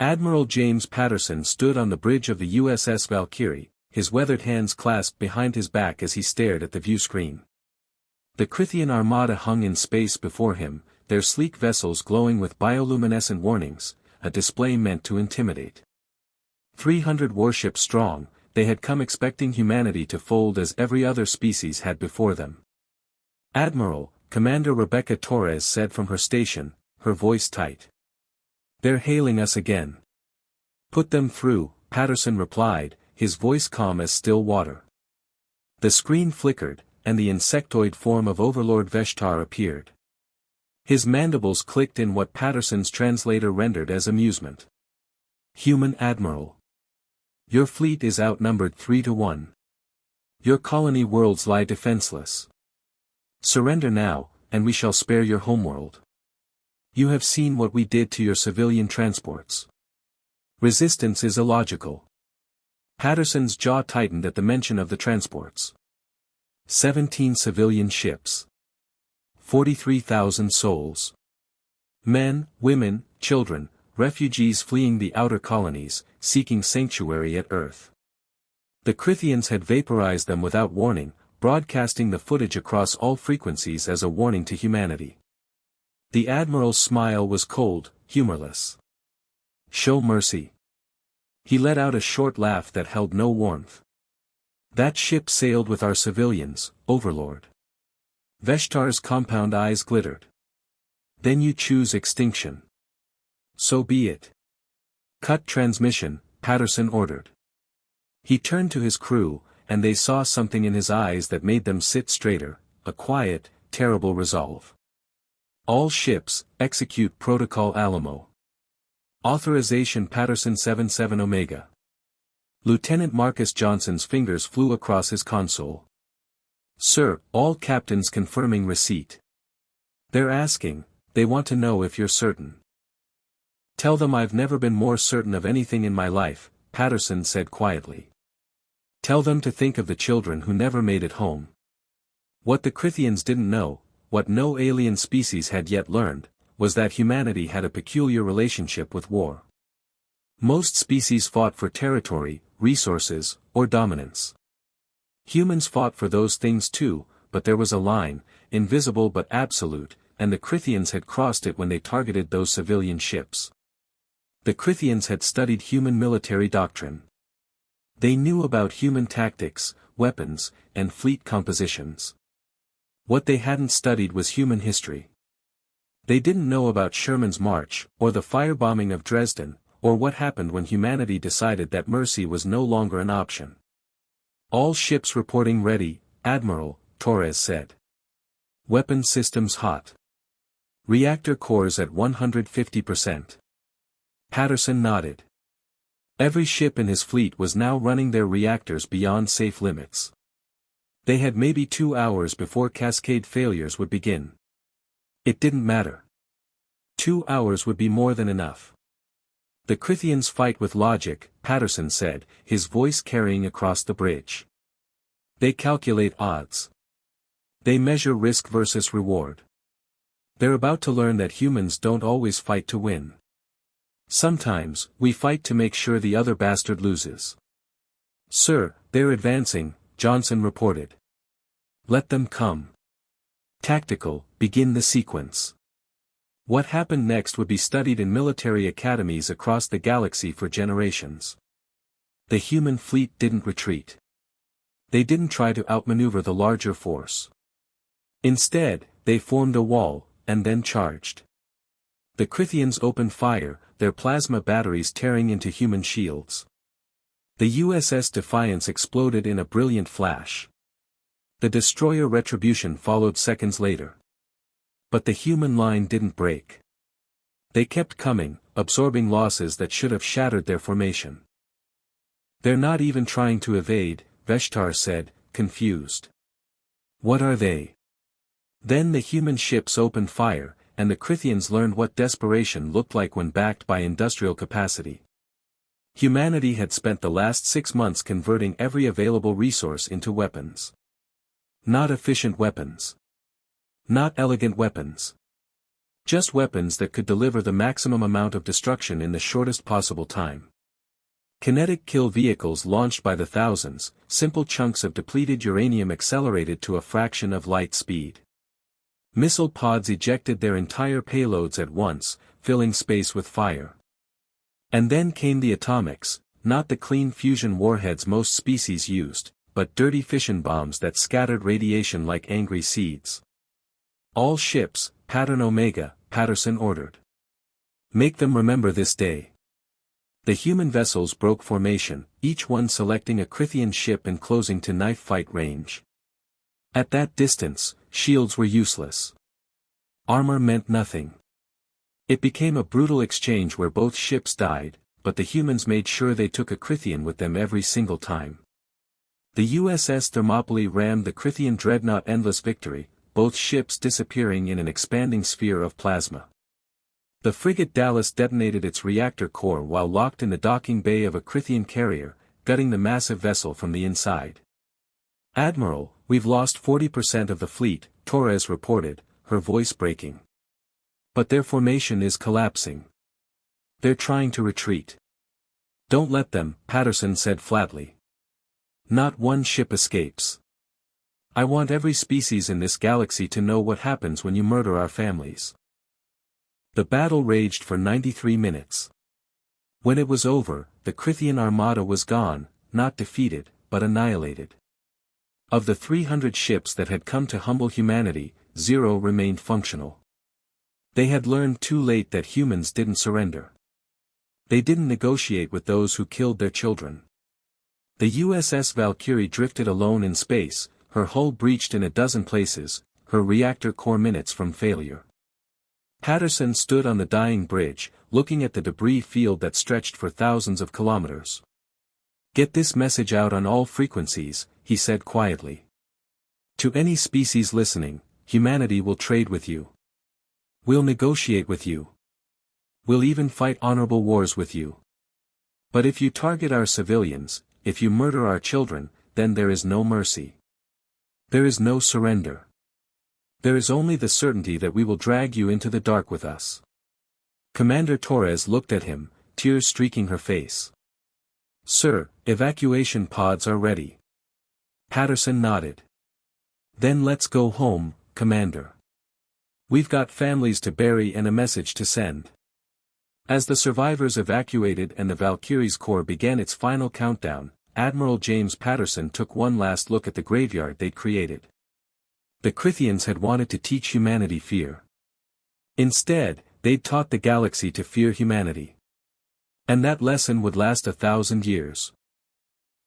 Admiral James Patterson stood on the bridge of the USS Valkyrie, his weathered hands clasped behind his back as he stared at the viewscreen. The Krithian armada hung in space before him, their sleek vessels glowing with bioluminescent warnings, a display meant to intimidate. 300 warships strong, they had come expecting humanity to fold as every other species had before them. "Admiral," Commander Rebecca Torres said from her station, her voice tight. "They're hailing us again." "Put them through," Patterson replied, his voice calm as still water. The screen flickered, and the insectoid form of Overlord Veshtar appeared. His mandibles clicked in what Patterson's translator rendered as amusement. "Human Admiral. Your fleet is outnumbered 3-1. Your colony worlds lie defenseless. Surrender now, and we shall spare your homeworld. You have seen what we did to your civilian transports. Resistance is illogical." Patterson's jaw tightened at the mention of the transports. 17 civilian ships. 43,000 souls. Men, women, children, refugees fleeing the outer colonies, seeking sanctuary at Earth. The Krithians had vaporized them without warning, broadcasting the footage across all frequencies as a warning to humanity. The Admiral's smile was cold, humorless. "Show mercy." He let out a short laugh that held no warmth. "That ship sailed with our civilians, Overlord." Veshtar's compound eyes glittered. "Then you choose extinction. So be it." "Cut transmission," Patterson ordered. He turned to his crew, and they saw something in his eyes that made them sit straighter, a quiet, terrible resolve. "All ships, execute Protocol Alamo. Authorization Patterson 77 Omega." Lieutenant Marcus Johnson's fingers flew across his console. "Sir, all captains confirming receipt. They're asking, they want to know if you're certain." "Tell them I've never been more certain of anything in my life," Patterson said quietly. "Tell them to think of the children who never made it home." What the Krithians didn't know, what no alien species had yet learned, was that humanity had a peculiar relationship with war. Most species fought for territory, resources, or dominance. Humans fought for those things too, but there was a line, invisible but absolute, and the Krithians had crossed it when they targeted those civilian ships. The Krithians had studied human military doctrine. They knew about human tactics, weapons, and fleet compositions. What they hadn't studied was human history. They didn't know about Sherman's March, or the firebombing of Dresden, or what happened when humanity decided that mercy was no longer an option. "All ships reporting ready, Admiral," Torres said. "Weapon systems hot. Reactor cores at 150%. Patterson nodded. Every ship in his fleet was now running their reactors beyond safe limits. They had maybe 2 hours before cascade failures would begin. It didn't matter. 2 hours would be more than enough. "The Krithians fight with logic," Patterson said, his voice carrying across the bridge. "They calculate odds. They measure risk versus reward. They're about to learn that humans don't always fight to win. Sometimes, we fight to make sure the other bastard loses." "Sir, they're advancing," Johnson reported. "Let them come." Tactical, begin the sequence. What happened next would be studied in military academies across the galaxy for generations. The human fleet didn't retreat. They didn't try to outmaneuver the larger force. Instead, they formed a wall, and then charged. The Krithians opened fire, their plasma batteries tearing into human shields. The USS Defiance exploded in a brilliant flash. The destroyer Retribution followed seconds later. But the human line didn't break. They kept coming, absorbing losses that should have shattered their formation. "They're not even trying to evade," Veshtar said, confused. "What are they?" Then the human ships opened fire, and the Krithians learned what desperation looked like when backed by industrial capacity. Humanity had spent the last 6 months converting every available resource into weapons. Not efficient weapons. Not elegant weapons. Just weapons that could deliver the maximum amount of destruction in the shortest possible time. Kinetic kill vehicles launched by the thousands, simple chunks of depleted uranium accelerated to a fraction of light speed. Missile pods ejected their entire payloads at once, filling space with fire. And then came the atomics, not the clean fusion warheads most species used, but dirty fission bombs that scattered radiation like angry seeds. All ships, Pattern Omega, Patterson ordered. Make them remember this day. The human vessels broke formation, each one selecting a Crithian ship and closing to knife fight range. At that distance, shields were useless. Armor meant nothing. It became a brutal exchange where both ships died, but the humans made sure they took a Crithian with them every single time. The USS Thermopylae rammed the Crithian dreadnought Endless Victory, both ships disappearing in an expanding sphere of plasma. The frigate Dallas detonated its reactor core while locked in the docking bay of a Crithian carrier, gutting the massive vessel from the inside. "Admiral, we've lost 40% of the fleet," Torres reported, her voice breaking. "But their formation is collapsing. They're trying to retreat." "Don't let them," Patterson said flatly. "Not one ship escapes. I want every species in this galaxy to know what happens when you murder our families." The battle raged for 93 minutes. When it was over, the Crithian armada was gone, not defeated, but annihilated. Of the 300 ships that had come to humble humanity, 0 remained functional. They had learned too late that humans didn't surrender. They didn't negotiate with those who killed their children. The USS Valkyrie drifted alone in space, her hull breached in a dozen places, her reactor core minutes from failure. Patterson stood on the dying bridge, looking at the debris field that stretched for thousands of kilometers. "Get this message out on all frequencies," he said quietly. "To any species listening, humanity will trade with you. We'll negotiate with you. We'll even fight honorable wars with you. But if you target our civilians, if you murder our children, then there is no mercy. There is no surrender. There is only the certainty that we will drag you into the dark with us." Commander Torres looked at him, tears streaking her face. "Sir, evacuation pods are ready." Patterson nodded. "Then let's go home, Commander. We've got families to bury and a message to send." As the survivors evacuated and the Valkyrie's core began its final countdown, Admiral James Patterson took one last look at the graveyard they'd created. The Crithians had wanted to teach humanity fear. Instead, they'd taught the galaxy to fear humanity. And that lesson would last 1,000 years.